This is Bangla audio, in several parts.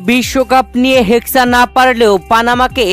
বিশ্বকাপ নিয়ে হেক্সা না পারলেও পানামাকে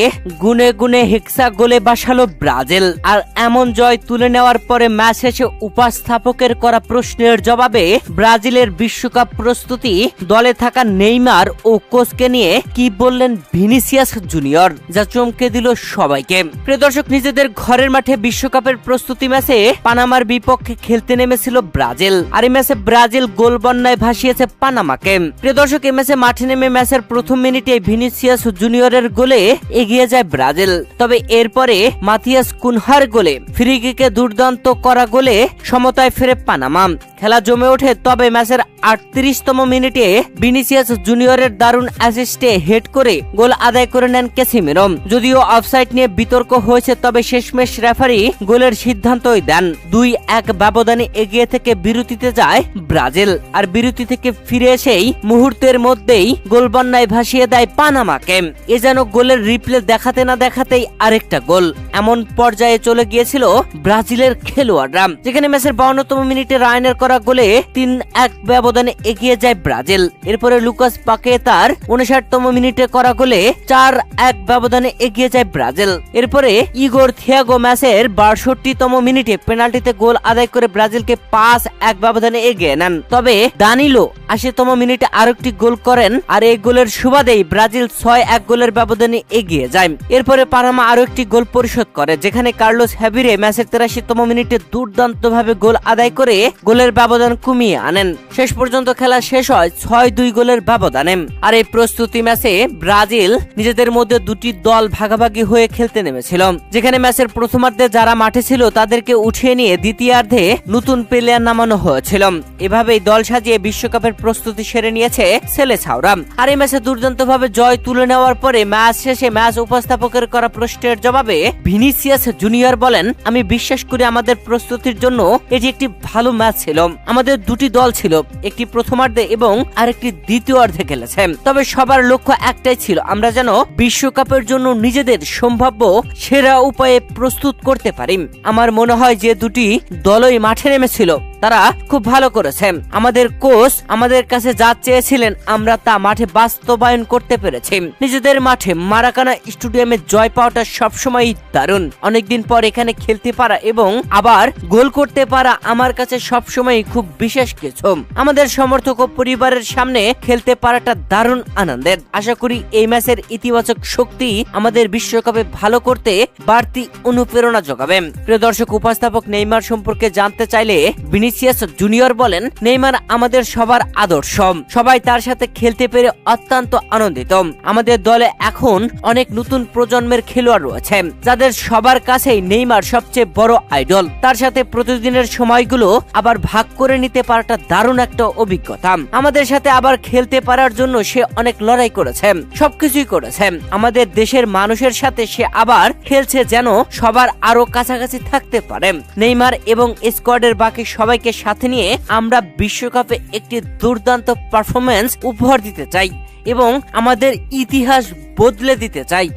গুনে গুনে হেক্সা গোলে বাসালো ব্রাজিল। আর এমন জয় তুলে নেওয়ার পরে ম্যাচ শেষে উপস্থাপকের করা প্রশ্নের জবাবে ব্রাজিলের বিশ্বকাপ প্রস্তুতি, দলে থাকা নেইমার ও কোচকে নিয়ে কি বললেন ভিনিসিয়াস জুনিয়র, যা চমকে দিল সবাইকে। প্রিয় দর্শক, নিজেদের ঘরের মাঠে বিশ্বকাপের প্রস্তুতি ম্যাচে পানামার বিপক্ষে খেলতে নেমেছিল ব্রাজিল। আর এই ম্যাচে ব্রাজিল গোল বন্যায় ভাসিয়েছে পানামাকে। প্রিয় দর্শক, এই ম্যাচে মাঠে নেমে ম্যাচের প্রথম মিনিটে ভিনিসিয়াস জুনিয়রের গোলে এগিয়ে যায় ব্রাজিল। তবে এরপরে মাথিয়াস কুনহার গোলে ফ্রি কিকে দুর্দান্ত করা গোলে সমতায় ফেরে পানামা। খেলা জমে ওঠে, তবে ম্যাচের 38তম মিনিটে ভিনিসিয়াস জুনিয়রের দারুণ অ্যাসিস্টে হেড করে গোল আদায় করে নেন ক্যাসিমিরো। যদিও অফসাইড নিয়ে বিতর্ক হয়েছে, তবে শেষমেশ রেফারি গোলের সিদ্ধান্তই দেন। 2-1 ব্যবধানে এগিয়ে থেকে বিরতিতে যায় ব্রাজিল। আর বিরতি থেকে ফিরে এসেই মুহূর্তের মধ্যেই গোল বন্যায় ভাসিয়ে দেয় পানামাকে। এ যেন গোলের রিপ্লে দেখাতে না দেখাতেই আরেকটা গোল। এমন পর্যায়ে চলে গিয়েছিল ব্রাজিলের খেলোয়াড়রা, যেখানে ম্যাচের 52তম মিনিটে রায়নের করা গোলে 3-1 ব্যবধানে এগিয়ে যায় ব্রাজিল। এরপরে লুকাস পাকেতার 59তম মিনিটে করা গোলে 4-1 ব্যবধানে এগিয়ে যায় ব্রাজিল। এরপরে ইগোর থিয়াগো ম্যাচের 62তম মিনিটে পেনাল্টিতে গোল আদায় করে ব্রাজিলকে 5-1 ব্যবধানে এগিয়ে নেন। তবে দানিলো 80তম মিনিটে আরেকটি গোল করেন। আর এই গোলের সুবাদেই ব্রাজিল 6-1 গোলের ব্যবধানে এগিয়ে যায়। এরপরে পানামা আরো একটি গোল পরিশোধ করে, যেখানে কার্লোস হেভিরে ম্যাচের 83তম মিনিটে দুর্দান্তভাবে গোল আদায় করে গোলের ব্যবধান কমিয়ে আনেন। শেষ পর্যন্ত খেলা শেষ হয় 6-2 গোলের ব্যবধানে। আর এই প্রস্তুতি ম্যাচে ব্রাজিল নিজেদের মধ্যে দুটি দল ভাগাভাগি হয়ে খেলতে নেমেছিল, যেখানে ম্যাচের প্রথমার্ধে যারা মাঠে ছিল তাদেরকে উঠিয়ে নিয়ে দ্বিতীয়ার্ধে নতুন প্লেয়ার নামানো হয়েছিল। এভাবেই দল সাজিয়ে বিশ্বকাপের প্রস্তুতি সেরে নিয়েছে সেলেসাওরা। আর এই ম্যাচে দুর্দান্তভাবে জয় তুলে নেওয়ার পরে ম্যাচ শেষে ম্যাচ উপস্থাপকের করা প্রশ্নের জবাবে ভিনিসিয়াস জুনিয়র বলেন, আমি বিশ্বাস করি আমাদের প্রস্তুতির জন্য এটি একটি ভালো ম্যাচ ছিল। আমাদের দুটি দল ছিল, একটি প্রথমার্ধে এবং আরেকটি দ্বিতীয়ার্ধে খেলেছে। তবে সবার লক্ষ্য একটাই ছিল, আমরা যেন বিশ্বকাপের জন্য নিজেদের সম্ভাব্য সেরা উপায়ে প্রস্তুত করতে পারি। আমার মনে হয় যে দুটি দলই মাঠে নেমেছিল তারা খুব ভালো করেছে। আমাদের কোচ আমাদের কাছে যা চেয়েছিলেন আমরা তা মাঠে বাস্তবায়ন করতে পেরেছি। নিজেদের মাঠে মারাকানা স্টেডিয়ামে জয় পাওয়াটা সবসময় দারুণ। অনেকদিন পর এখানে খেলতে পারা এবং আবার গোল করতে পারা আমার কাছে সবসময় খুব বিশেষ কিছু। আমাদের সমর্থক ও পরিবারের সামনে খেলতে পারাটা দারুণ আনন্দের। আশা করি এই ম্যাচের ইতিবাচক শক্তি আমাদের বিশ্বকাপে ভালো করতে বাড়তি অনুপ্রেরণা যোগাবে। প্রিয় দর্শক, উপস্থাপক নেইমার সম্পর্কে জানতে চাইলে ভিনিসিয়াস জুনিয়র বলেন, নেইমার আমাদের সবার আদর্শ, সবাই তার সাথে খেলতে পেরে অত্যন্ত আনন্দিত। আমাদের দলে এখন অনেক নতুন প্রজন্মের খেলোয়াড় রয়েছে, যাদের সবার কাছেই নেইমার সবচেয়ে বড় আইডল। তার সাথে প্রতিদিনের সময়গুলো আবার ভাগ করে নিতে পারাটা দারুণ একটা অভিজ্ঞতা। আমাদের সাথে আবার খেলতে পারার জন্য সে অনেক লড়াই করেছে, সবকিছুই করেছে। আমাদের দেশের মানুষের সাথে সে আবার খেলছে যেন সবার আরো কাছাকাছি থাকতে পারে। নেইমার এবং স্কোয়াডের বাকি সবাইকে সাথে নিয়ে আমরা বিশ্বকাপে একটি দুর্দান্ত পারফরম্যান্স উপহার দিতে চাই এবং আমাদের ইতিহাস বদলে দিতে চাই।